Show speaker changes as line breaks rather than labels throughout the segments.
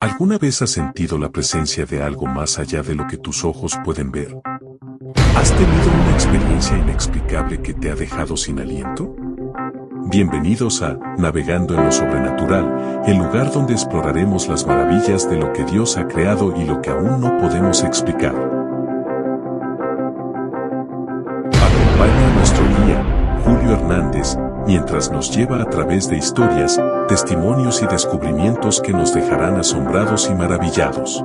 ¿Alguna vez has sentido la presencia de algo más allá de lo que tus ojos pueden ver? ¿Has tenido una experiencia inexplicable que te ha dejado sin aliento? Bienvenidos a Navegando en lo Sobrenatural, el lugar donde exploraremos las maravillas de lo que Dios ha creado y lo que aún no podemos explicar. Acompaña a nuestro guía, Julio Hernández, mientras nos lleva a través de historias, testimonios y descubrimientos que nos dejarán asombrados y maravillados.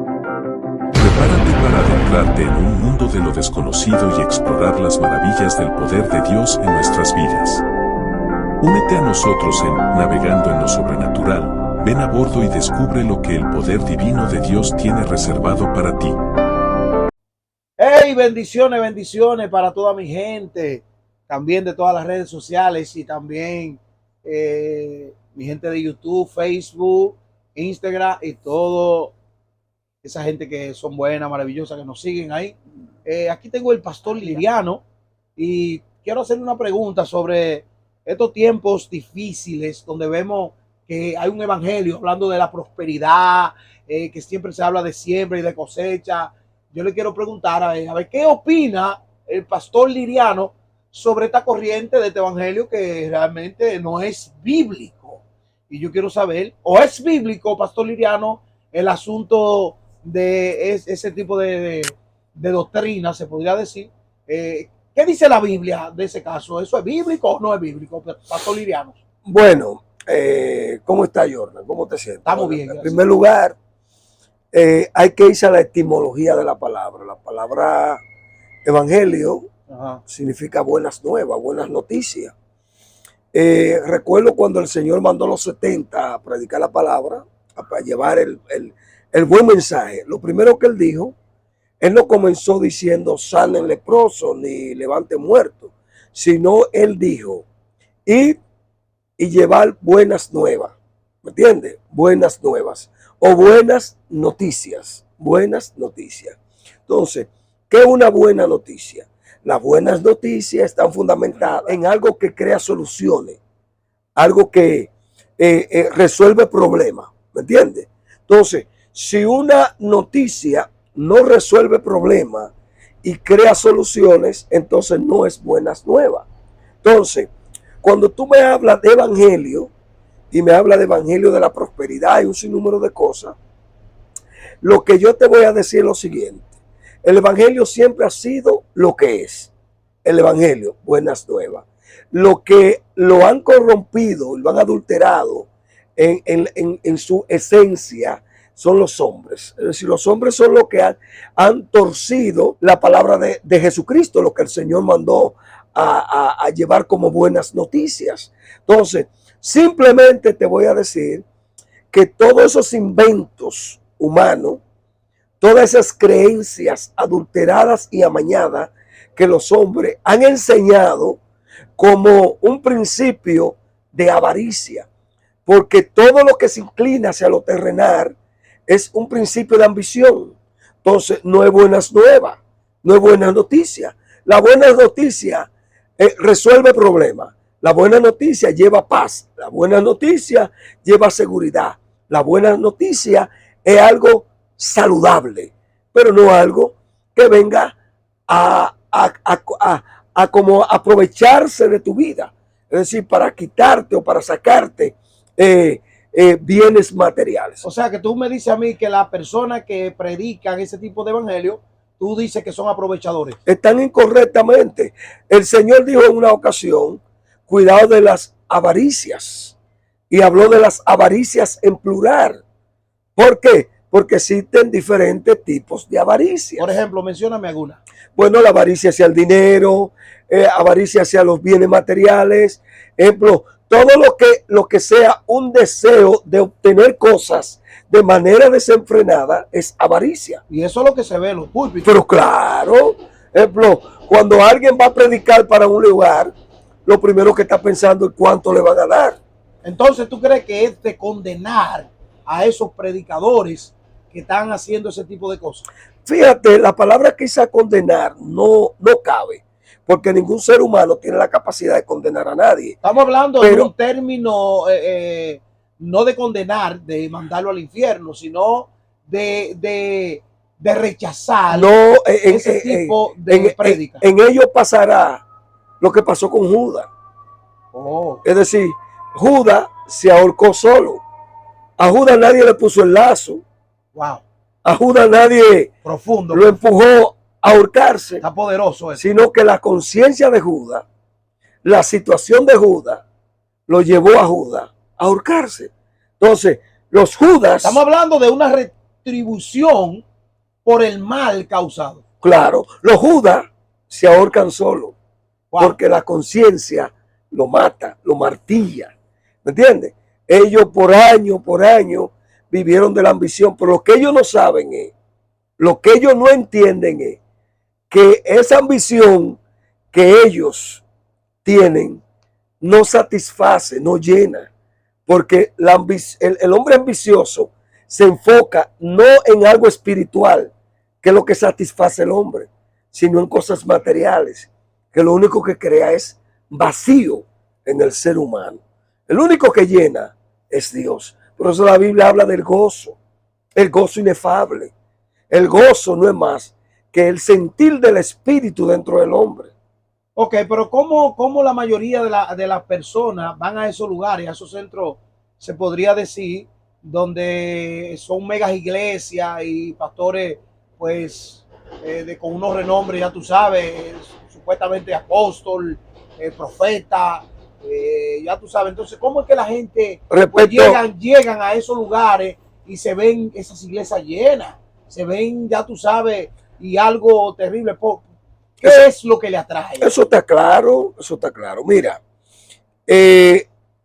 Prepárate para adentrarte en un mundo de lo desconocido y explorar las maravillas del poder de Dios en nuestras vidas. Únete a nosotros en Navegando en lo Sobrenatural, ven a bordo y descubre lo que el poder divino de Dios tiene reservado para ti.
¡Hey! Bendiciones, bendiciones para toda mi gente, también de todas las redes sociales y también mi gente de YouTube, Facebook, Instagram y todo esa gente que son buenas, maravillosas, que nos siguen ahí. Aquí tengo el pastor Liriano y quiero hacerle una pregunta sobre estos tiempos difíciles donde vemos que hay un evangelio hablando de la prosperidad, que siempre se habla de siembra y de cosecha. Yo le quiero preguntar a ver qué opina el pastor Liriano sobre esta corriente de este evangelio que realmente no es bíblico. Y yo quiero saber, ¿o es bíblico, pastor Liriano, el asunto de ese tipo de doctrina, se podría decir? ¿Qué dice la Biblia de ese caso? ¿Eso es bíblico o no es bíblico, pastor Liriano?
Bueno, ¿cómo está Jordan? ¿Cómo te sientes?
Estamos
Bueno,
bien.
En primer lugar, hay que irse a la etimología de la palabra. La palabra evangelio significa buenas nuevas, buenas noticias. Recuerdo cuando el Señor mandó a los 70 a predicar la palabra, a llevar el buen mensaje. Lo primero que él dijo, él no comenzó diciendo sanen leprosos ni levanten muertos, sino él dijo, id y llevar buenas nuevas. ¿Me entiendes? Buenas nuevas o buenas noticias. Buenas noticias. Entonces, ¿qué es una buena noticia? Las buenas noticias están fundamentadas en algo que crea soluciones, algo que resuelve problemas. ¿Me entiendes? Entonces, si una noticia no resuelve problemas y crea soluciones, entonces no es buenas nuevas. Entonces, cuando tú me hablas de evangelio y me hablas de evangelio de la prosperidad y un sinnúmero de cosas, lo que yo te voy a decir es lo siguiente. El evangelio siempre ha sido lo que es. El evangelio, buenas nuevas. Lo que lo han corrompido, lo han adulterado en su esencia son los hombres. Es decir, los hombres son los que han torcido la palabra de Jesucristo, lo que el Señor mandó a llevar como buenas noticias. Entonces, simplemente te voy a decir que todos esos inventos humanos, todas esas creencias adulteradas y amañadas que los hombres han enseñado como un principio de avaricia, porque todo lo que se inclina hacia lo terrenal es un principio de ambición. Entonces, no es buenas nuevas, no es buena noticia. La buena noticia resuelve problemas. La buena noticia lleva paz. La buena noticia lleva seguridad. La buena noticia es algo saludable, pero no algo que venga a como aprovecharse de tu vida. Es decir, para quitarte o para sacarte bienes materiales.
O sea, que tú me dices a mí que las personas que predican ese tipo de evangelio, tú dices que son aprovechadores.
Están incorrectamente. El Señor dijo en una ocasión, cuidado de las avaricias. Y habló de las avaricias en plural. ¿Por qué? Porque existen diferentes tipos de avaricia.
Por ejemplo, mencióname alguna.
Bueno, la avaricia hacia el dinero, avaricia hacia los bienes materiales. Ejemplo, todo lo que sea un deseo de obtener cosas de manera desenfrenada es avaricia.
Y eso es lo que se ve en los púlpitos.
Pero claro, ejemplo, cuando alguien va a predicar para un lugar, lo primero que está pensando es cuánto le van a dar.
Entonces, ¿tú crees que es de condenar a esos predicadores que están haciendo ese tipo de cosas?
Fíjate, la palabra quizá condenar no cabe, porque ningún ser humano tiene la capacidad de condenar a nadie.
Estamos hablando de un término no de condenar, de mandarlo al infierno, sino de rechazar ese tipo de prédica.
En ello pasará lo que pasó con Judas. Es decir, Judas se ahorcó solo. A Judas nadie le puso el lazo.
Wow.
A Judas nadie lo empujó a ahorcarse.
Está poderoso eso.
Sino que la conciencia de Judas, la situación de Judas, lo llevó a Judas a ahorcarse. Entonces, los Judas...
Estamos hablando de una retribución por el mal causado.
Claro, los Judas se ahorcan solo. Wow. Porque la conciencia lo mata, lo martilla. ¿Me entiendes? Ellos por año vivieron de la ambición, pero lo que ellos no saben es, lo que ellos no entienden es que esa ambición que ellos tienen no satisface, no llena, porque el hombre ambicioso se enfoca no en algo espiritual, que es lo que satisface al hombre, sino en cosas materiales, que lo único que crea es vacío en el ser humano. El único que llena es Dios. Por eso la Biblia habla del gozo, el gozo inefable. El gozo no es más que el sentir del espíritu dentro del hombre.
Ok, pero ¿cómo la mayoría de las personas van a esos lugares, a esos centros, se podría decir, donde son megas iglesias y pastores, pues, con unos renombres, ya tú sabes, supuestamente apóstol, profeta, ya tú sabes? Entonces, ¿cómo es que la gente pues, llegan a esos lugares y se ven esas iglesias llenas? Se ven, ya tú sabes, y algo terrible. ¿Qué es lo que le atrae?
Eso está claro, eso está claro. Mira,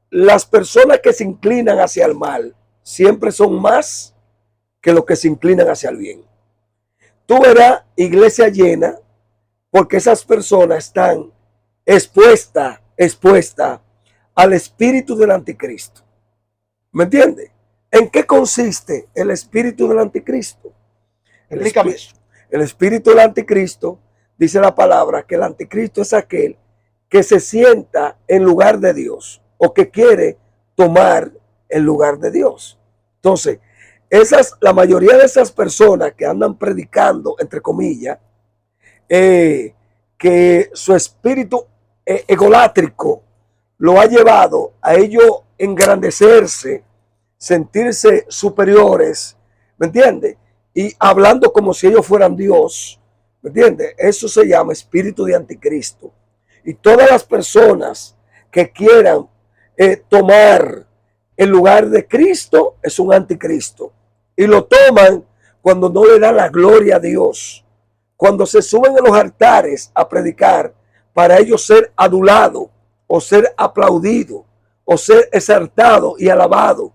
las personas que se inclinan hacia el mal siempre son más que los que se inclinan hacia el bien. Tú verás iglesia llena porque esas personas están expuestas al espíritu del anticristo. ¿Me entiendes? ¿En qué consiste el espíritu del anticristo?
Explícame eso.
El espíritu del anticristo, dice la palabra, que el anticristo es aquel que se sienta en lugar de Dios o que quiere tomar el lugar de Dios. Entonces, la mayoría de esas personas que andan predicando, entre comillas, que su espíritu egolátrico lo ha llevado a ellos engrandecerse, sentirse superiores, ¿me entiendes? Y hablando como si ellos fueran Dios, ¿me entiendes? Eso se llama espíritu de anticristo. Y todas las personas que quieran tomar el lugar de Cristo es un anticristo. Y lo toman cuando no le dan la gloria a Dios. Cuando se suben a los altares a predicar para ellos ser adulados o ser aplaudidos o ser exaltados y alabados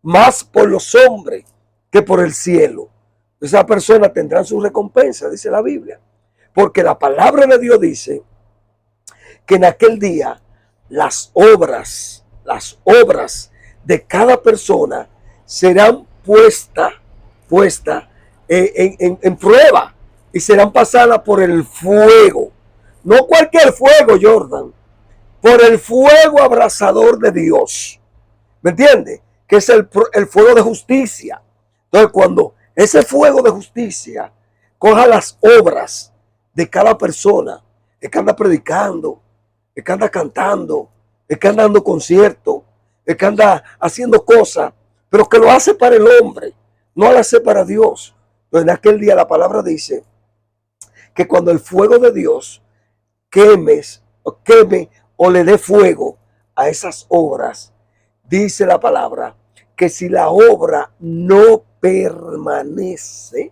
más por los hombres que por el cielo. Esa persona tendrá su recompensa, dice la Biblia. Porque la palabra de Dios dice que en aquel día las obras de cada persona serán puestas en prueba y serán pasadas por el fuego. No cualquier fuego, Jordan, por el fuego abrasador de Dios. ¿Me entiendes? Que es el fuego de justicia. Entonces, cuando ese fuego de justicia coja las obras de cada persona, el que anda predicando, el que anda cantando, el que anda dando conciertos, el que anda haciendo cosas, pero que lo hace para el hombre, no lo hace para Dios. Entonces, en aquel día la palabra dice que cuando el fuego de Dios queme o le dé fuego a esas obras, dice la palabra que si la obra no permanece,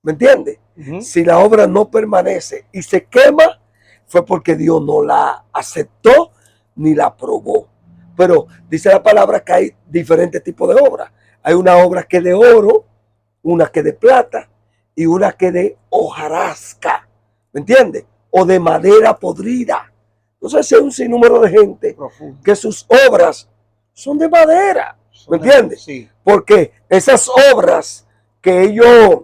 ¿me entiendes? Si la obra no permanece y se quema, fue porque Dios no la aceptó ni la aprobó. Pero dice la palabra que hay diferentes tipos de obras. Hay una obra que es de oro, una que es de plata y una que es de hojarasca, ¿me entiendes? O de madera podrida. Entonces hay un sinnúmero de gente que sus obras son de madera, ¿me entiendes?
Sí.
Porque esas obras que ellos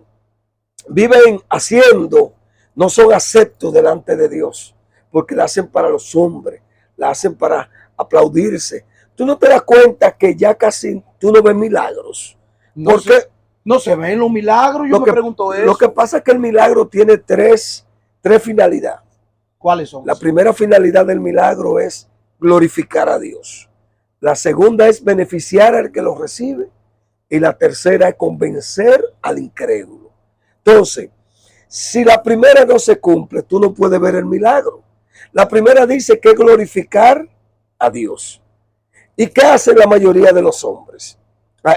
viven haciendo no son aceptos delante de Dios, porque la hacen para los hombres, la hacen para aplaudirse, tú no te das cuenta que ya casi tú no ves milagros.
No
Porque
no se ven los milagros, yo me pregunto eso.
Lo que pasa es que el milagro tiene tres finalidades.
¿Cuáles son?
La primera finalidad del milagro es glorificar a Dios. La segunda es beneficiar al que lo recibe. Y la tercera es convencer al incrédulo. Entonces, si la primera no se cumple, tú no puedes ver el milagro. La primera dice que es glorificar a Dios. ¿Y qué hacen la mayoría de los hombres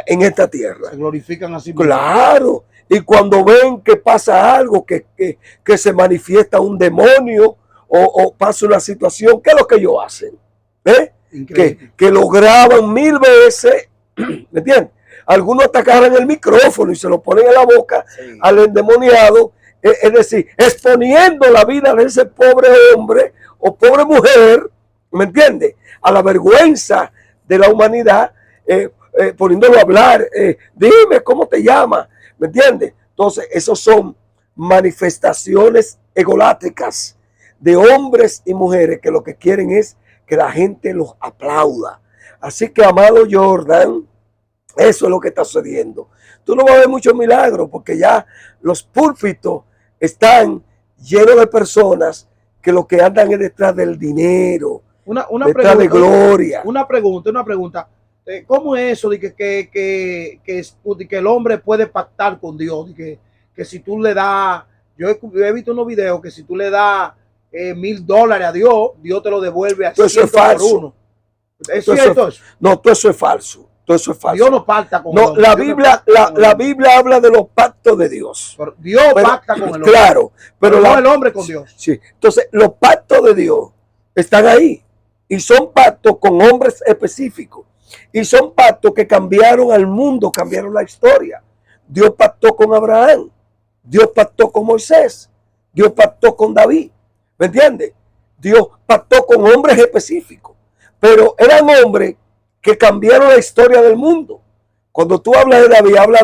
en esta tierra?
Se glorifican a sí mismos.
Claro. Y cuando ven que pasa algo, que se manifiesta un demonio o pasa una situación, ¿qué es lo que ellos hacen? Que lo graban 1000 veces, ¿me entiendes? Algunos atacaron el micrófono y se lo ponen en la boca al endemoniado, es decir, exponiendo la vida de ese pobre hombre o pobre mujer, ¿me entiendes? A la vergüenza de la humanidad, poniéndolo a hablar, dime cómo te llamas, ¿me entiendes? Entonces, esos son manifestaciones egolátricas de hombres y mujeres que lo que quieren es que la gente los aplauda. Así que, amado Jordan, eso es lo que está sucediendo. Tú no vas a ver muchos milagros porque ya los púlpitos están llenos de personas que lo que andan es detrás del dinero, detrás de gloria.
Una pregunta. ¿Cómo es eso de que el hombre puede pactar con Dios? De que si tú le das, yo he visto unos videos que si tú le das $1000 a Dios, Dios te lo devuelve a 100 por uno. ¿Es cierto eso?
No, todo eso es falso. Todo eso es falso.
Dios no pacta con
el hombre. La Biblia habla de los pactos de Dios.
Pero Dios pacta con el hombre.
Claro, pero
no el hombre con Dios.
Sí. Entonces, los pactos de Dios están ahí. Y son pactos con hombres específicos. Y son pactos que cambiaron al mundo, cambiaron la historia. Dios pactó con Abraham. Dios pactó con Moisés. Dios pactó con David. ¿Me entiendes? Dios pactó con hombres específicos. Pero eran hombres que cambiaron la historia del mundo. Cuando tú hablas de David, habla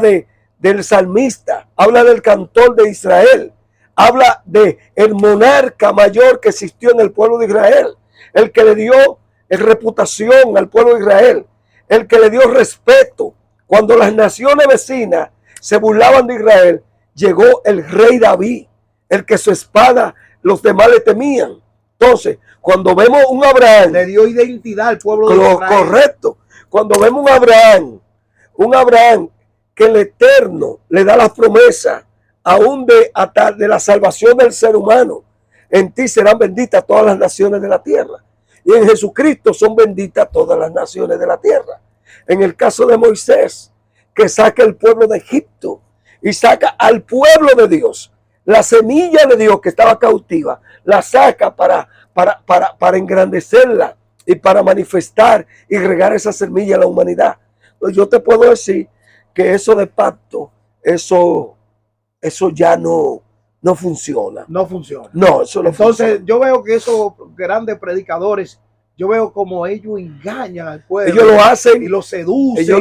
del salmista, habla del cantor de Israel, habla de el monarca mayor que existió en el pueblo de Israel, el que le dio reputación al pueblo de Israel, el que le dio respeto. Cuando las naciones vecinas se burlaban de Israel, llegó el rey David, el que su espada los demás le temían. Entonces, cuando vemos un Abraham,
le dio identidad al pueblo de Israel.
Correcto. Cuando vemos un Abraham que el Eterno le da las promesas aún de la salvación del ser humano. En ti serán benditas todas las naciones de la tierra. Y en Jesucristo son benditas todas las naciones de la tierra. En el caso de Moisés, que saca el pueblo de Egipto y saca al pueblo de Dios, la semilla de Dios que estaba cautiva, la saca para engrandecerla y para manifestar y regar esa semilla a la humanidad. Pues yo te puedo decir que eso de pacto, eso ya no funciona.
No funciona.
No, eso no
Entonces,
funciona.
yo veo que esos grandes predicadores, yo veo como ellos engañan al pueblo.
Ellos lo hacen
y lo seducen,
ellos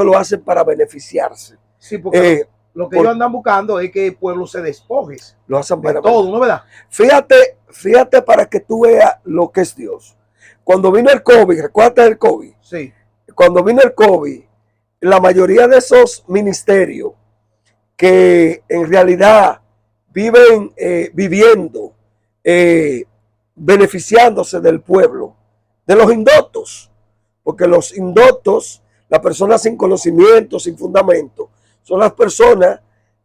lo hacen para beneficiarse.
Sí, porque lo que ellos andan buscando es que el pueblo se despoje.
Lo hacen para
todo, ¿no verdad?
Fíjate para que tú veas lo que es Dios. Cuando vino el COVID, ¿recuerdas el COVID?
Sí.
Cuando vino el COVID, la mayoría de esos ministerios que en realidad viven viviendo, beneficiándose del pueblo, de los indoctos, porque los indoctos, las personas sin conocimiento, sin fundamento, son las personas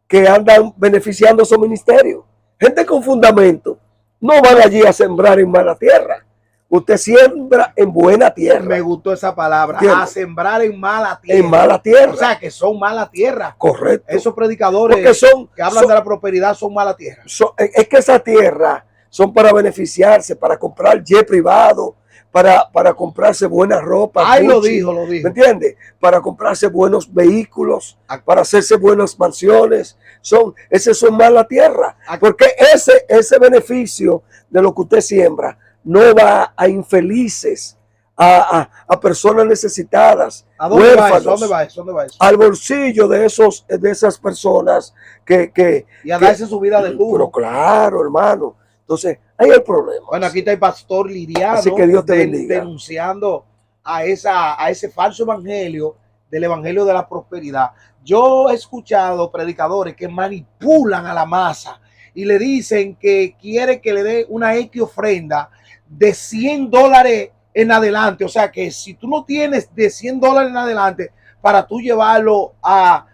que andan beneficiando su ministerio. Gente con fundamento no van allí a sembrar en mala tierra. Usted siembra en buena tierra.
Me gustó esa palabra,
¿entiendes?
A sembrar en mala tierra.
En mala tierra.
O sea, que son mala tierra.
Correcto.
Esos predicadores que hablan de la prosperidad son mala tierra.
Es que esa tierra son para beneficiarse, para comprar jet privado, para comprarse buena ropa.
Ay,
Gucci,
lo dijo.
¿me entiendes? Para comprarse buenos vehículos, para hacerse buenas mansiones. Esas son mala tierra. Porque ese beneficio de lo que usted siembra no va a infelices, a personas necesitadas,
¿A dónde
huérfanos,
va eso? ¿Dónde va eso?
al bolsillo de esas personas que
y a darse su vida de lujo.
Pero claro, hermano. Entonces, ahí hay el problema.
Bueno, aquí está el pastor Liriano,
así que Dios te bendiga,
denunciando a ese falso evangelio, del evangelio de la prosperidad. Yo he escuchado predicadores que manipulan a la masa y le dicen que quiere que le dé una X ofrenda de $100 en adelante. O sea que si tú no tienes de $100 en adelante para tú llevarlo al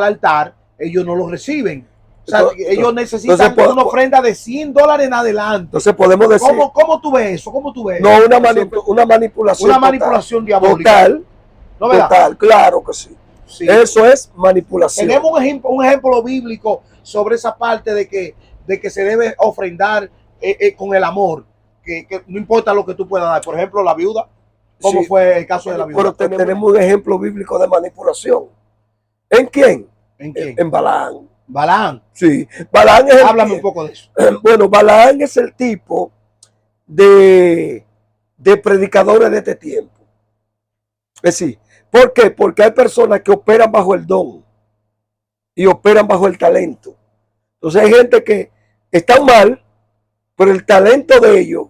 altar, ellos no lo reciben. O sea, ellos necesitan una ofrenda de $100 en adelante.
Entonces podemos decir...
¿Cómo tú ves eso? ¿Cómo tú ves?
No, una manipulación.
Una manipulación diabólica.
Total.
¿No, verdad?
Total, claro que sí. Sí. Eso es manipulación.
Tenemos un ejemplo bíblico sobre esa parte de que se debe ofrendar con el amor, que no importa lo que tú puedas dar. Por ejemplo, la viuda, ¿cómo fue el caso de la viuda?
Pero tenemos un ejemplo bíblico de manipulación. ¿En quién?
¿En quién?
En Balaán.
Balaán.
Sí, Balaán es
Háblame un poco de eso.
Bueno, Balaán es el tipo de predicadores de este tiempo. Es decir, ¿por qué? Porque hay personas que operan bajo el don y operan bajo el talento. Entonces hay gente que está mal, pero el talento de ellos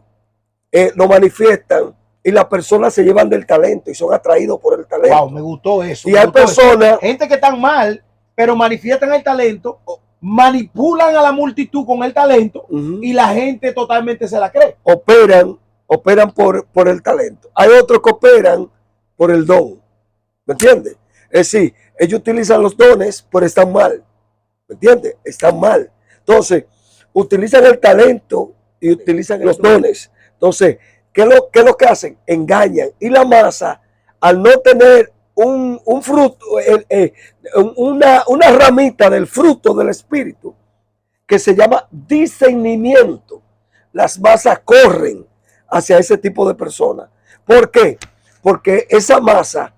lo manifiestan y las personas se llevan del talento y son atraídos por el talento.
Wow, me gustó eso.
Y hay personas...
Gente que están mal, pero manifiestan el talento, manipulan a la multitud con el talento y la gente totalmente se la cree.
Operan por el talento. Hay otros que operan por el don. ¿Me entiendes? Es decir, ellos utilizan los dones, pero están mal. ¿Me entiendes? Están mal. Entonces, utilizan el talento y utilizan los dones. Entonces, ¿qué es lo que hacen? Engañan. Y la masa, al no tener un fruto, una ramita del fruto del Espíritu, que se llama discernimiento, las masas corren hacia ese tipo de personas. ¿Por qué? Porque esa masa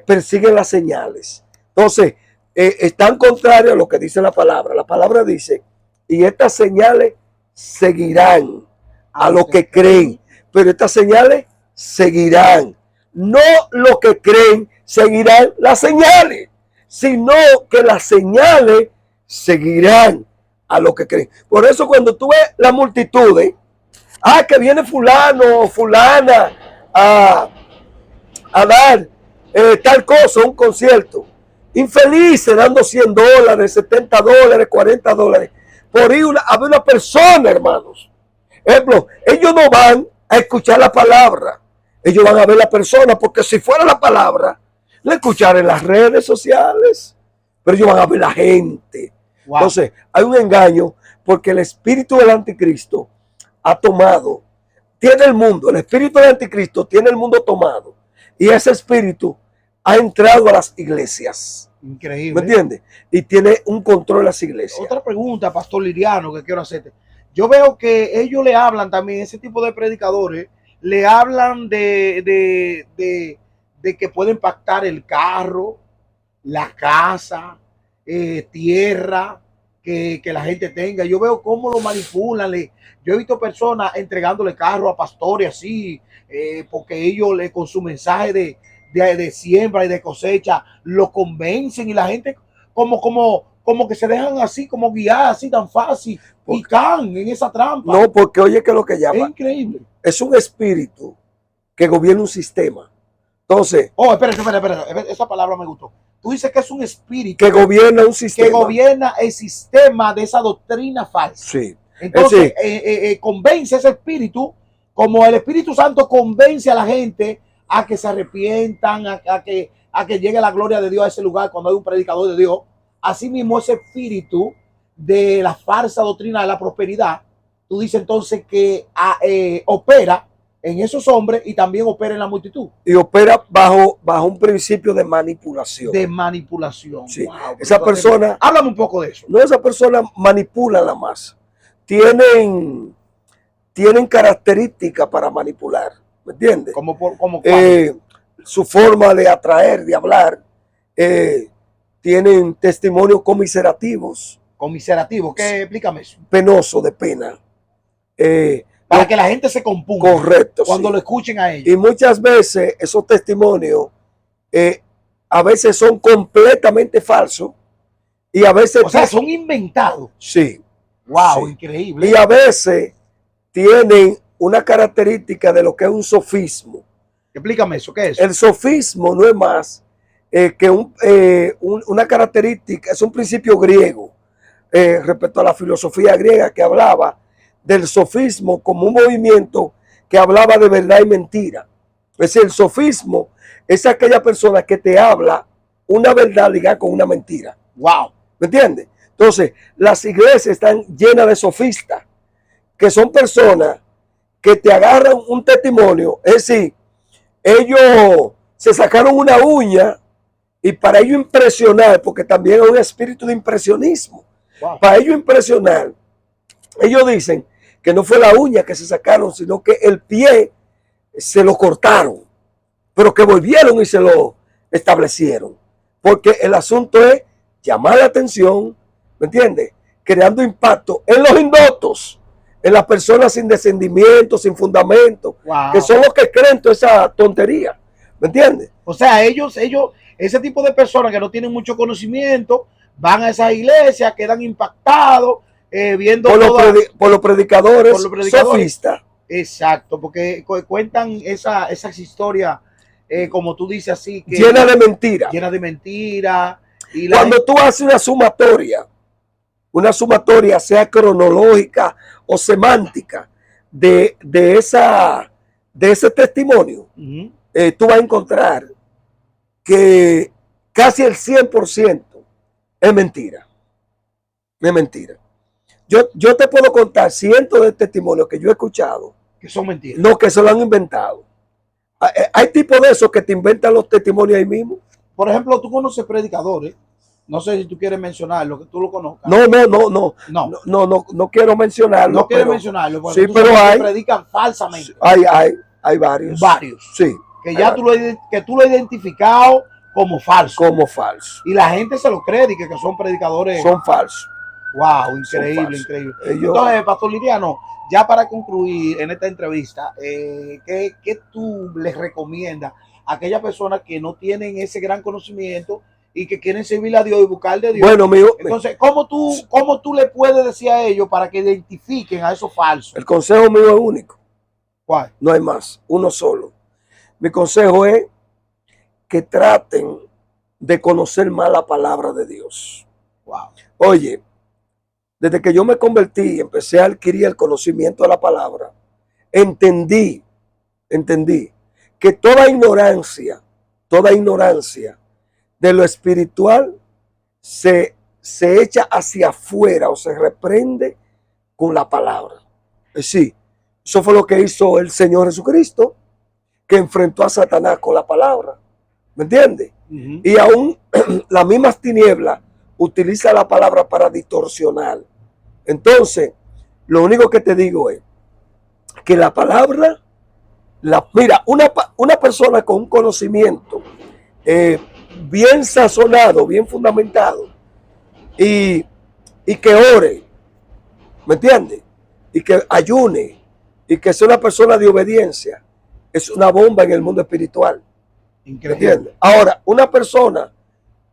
persigue las señales. Entonces, están contrarios a lo que dice la palabra. La palabra dice, y estas señales seguirán a los que creen. Pero estas señales seguirán. No los que creen seguirán las señales, sino que las señales seguirán a los que creen. Por eso cuando tú ves las multitudes, que viene fulano o fulana a dar tal cosa, un concierto, infelices dando $100, $70, $40, por ir a ver una persona, hermanos. Ejemplo, ellos no van a escuchar la palabra, ellos van a ver la persona, porque si fuera la palabra, la escucharan en las redes sociales, pero ellos van a ver la gente. Wow. Entonces, hay un engaño, porque el espíritu del anticristo ha tomado, tiene el mundo, el espíritu del anticristo tiene el mundo tomado, y ese espíritu ha entrado a las iglesias.
Increíble.
¿Me entiendes? Y tiene un control de las iglesias.
Otra pregunta, Pastor Liriano, que quiero hacerte. Yo veo que ellos le hablan también, ese tipo de predicadores, le hablan de que pueden pactar el carro, la casa, tierra, que la gente tenga. Yo veo cómo lo manipulan. Yo he visto personas entregándole carro a pastores así, porque ellos con su mensaje de siembra y de cosecha lo convencen, y la gente como que se dejan así, como guiar así tan fácil, y caen en esa trampa.
No, porque oye que lo que llama.
Es increíble.
Es un espíritu que gobierna un sistema. Entonces.
Espera. Esa palabra me gustó. Tú dices que es un espíritu
que gobierna un sistema.
Que gobierna el sistema de esa doctrina falsa.
Sí.
Entonces, convence ese espíritu, como el Espíritu Santo convence a la gente a que se arrepientan, a que llegue la gloria de Dios a ese lugar cuando hay un predicador de Dios. Asimismo, ese espíritu de la falsa doctrina de la prosperidad, tú dices entonces que opera en esos hombres y también opera en la multitud.
Y opera bajo un principio de manipulación.
De manipulación.
Sí. Wow, esa persona...
Háblame un poco de eso.
No, esa persona manipula la masa. Tienen características para manipular. ¿Me entiendes?
¿Cómo
su forma de atraer, de hablar, tienen testimonios comiserativos.
¿Comiserativos? ¿Qué? Explícame eso.
Penoso, de pena.
Para que la gente se compunga.
Correcto.
Cuando lo escuchen a ellos.
Y muchas veces esos testimonios a veces son completamente falsos y a veces...
O sea, son inventados.
Sí.
Wow,
sí.
Increíble.
Y a veces tienen una característica de lo que es un sofismo.
Explícame eso, ¿qué es?
El sofismo no es más que una característica, es un principio griego respecto a la filosofía griega que hablaba del sofismo como un movimiento que hablaba de verdad y mentira. Es decir, el sofismo es aquella persona que te habla una verdad ligada con una mentira.
Wow.
¿Me entiendes? Entonces, las iglesias están llenas de sofistas, que son personas que te agarran un testimonio. Es decir, ellos se sacaron una uña y para ellos impresionar, porque también hay un espíritu de impresionismo,
Wow.
para ellos impresionar, ellos dicen que no fue la uña que se sacaron, sino que el pie se lo cortaron, pero que volvieron y se lo establecieron. Porque el asunto es llamar la atención, ¿me entiendes? Creando impacto en los indotos, en las personas sin descendimiento, sin fundamento,
Wow.
que son los que creen toda esa tontería, ¿me entiendes?
O sea, ellos, ese tipo de personas que no tienen mucho conocimiento, van a esas iglesias, quedan impactados, viendo
por los predicadores sofistas.
Exacto, porque cuentan esas historias, como tú dices así, que
Llena de mentiras.
Llena de mentiras. Y
cuando tú haces una sumatoria sea cronológica o semántica de ese testimonio, tú vas a encontrar que casi el 100% es mentira. Es mentira. Yo te puedo contar cientos de testimonios que yo he escuchado.
Que son mentiras.
No, que se lo han inventado. Hay tipos de esos que te inventan los testimonios ahí mismo.
Por ejemplo, tú conoces predicadores. No sé si tú quieres mencionarlo, que tú lo conozcas.
No quiero mencionarlo.
No quieres mencionarlo.
Sí, pero hay.
Que predican falsamente.
Hay varios.
Varios.
Sí.
Que ya tú lo has identificado como falso.
Como falso.
Y la gente se lo cree y que son predicadores.
Son falsos.
Wow, increíble, increíble. Entonces, Pastor Liriano, ya para concluir en esta entrevista, ¿qué tú les recomiendas a aquellas personas que no tienen ese gran conocimiento y que quieren servirle a Dios y buscar de Dios?
Bueno, amigo.
Entonces, ¿cómo tú le puedes decir a ellos para que identifiquen a esos falsos?
El consejo mío es único.
¿Cuál?
No hay más, uno solo. Mi consejo es que traten de conocer más la palabra de Dios.
Wow.
Oye, desde que yo me convertí, empecé a adquirir el conocimiento de la palabra, entendí que toda ignorancia de lo espiritual se echa hacia afuera o se reprende con la palabra. Sí, eso fue lo que hizo el Señor Jesucristo, que enfrentó a Satanás con la palabra. ¿Me entiendes? Y aún las mismas tinieblas utiliza la palabra para distorsionar. Entonces, lo único que te digo es que la palabra, mira, una persona con un conocimiento bien sazonado, bien fundamentado, y que ore, ¿me entiendes? Y que ayune, y que sea una persona de obediencia, es una bomba en el mundo espiritual.
Increíble.
¿Me entiendes? Ahora, una persona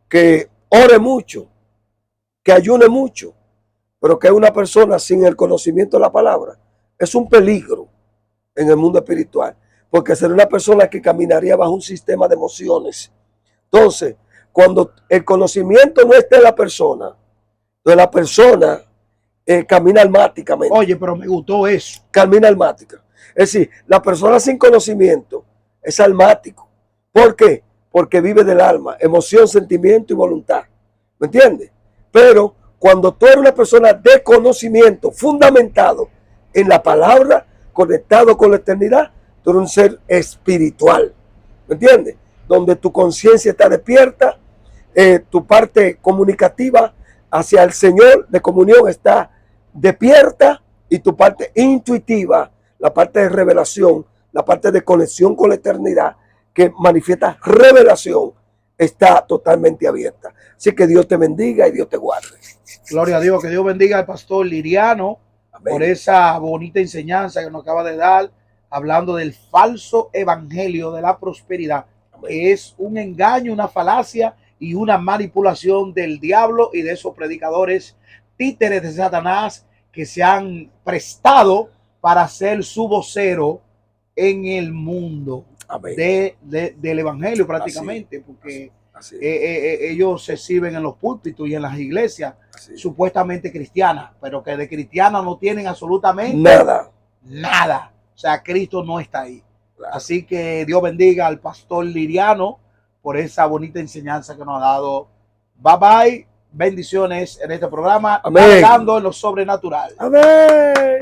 que ore mucho, que ayune mucho, pero que es una persona sin el conocimiento de la palabra, es un peligro en el mundo espiritual, porque será una persona que caminaría bajo un sistema de emociones. Entonces, cuando el conocimiento no está en la persona, entonces la persona camina almáticamente.
Oye, pero me gustó eso.
Camina almática. Es decir, la persona sin conocimiento es almático. ¿Por qué? Porque vive del alma, emoción, sentimiento y voluntad. ¿Me entiendes? Pero cuando tú eres una persona de conocimiento, fundamentado en la palabra, conectado con la eternidad, tú eres un ser espiritual. ¿Me entiendes? Donde tu conciencia está despierta, tu parte comunicativa hacia el Señor de comunión está despierta y tu parte intuitiva, la parte de revelación, la parte de conexión con la eternidad que manifiesta revelación, está totalmente abierta. Así que Dios te bendiga y Dios te guarde.
Gloria a Dios, que Dios bendiga al pastor Liriano. Amén. Por esa bonita enseñanza que nos acaba de dar, hablando del falso evangelio de la prosperidad, amén, que es un engaño, una falacia y una manipulación del diablo y de esos predicadores títeres de Satanás que se han prestado para ser su vocero en el mundo. del evangelio prácticamente, porque ellos se sirven en los púlpitos y en las iglesias supuestamente cristianas, pero que de cristianas no tienen absolutamente nada. O sea, Cristo no está ahí. Claro. Así que Dios bendiga al pastor Liriano por esa bonita enseñanza que nos ha dado. Bye bye. Bendiciones en este programa. Navegando en lo sobrenatural.
Amén.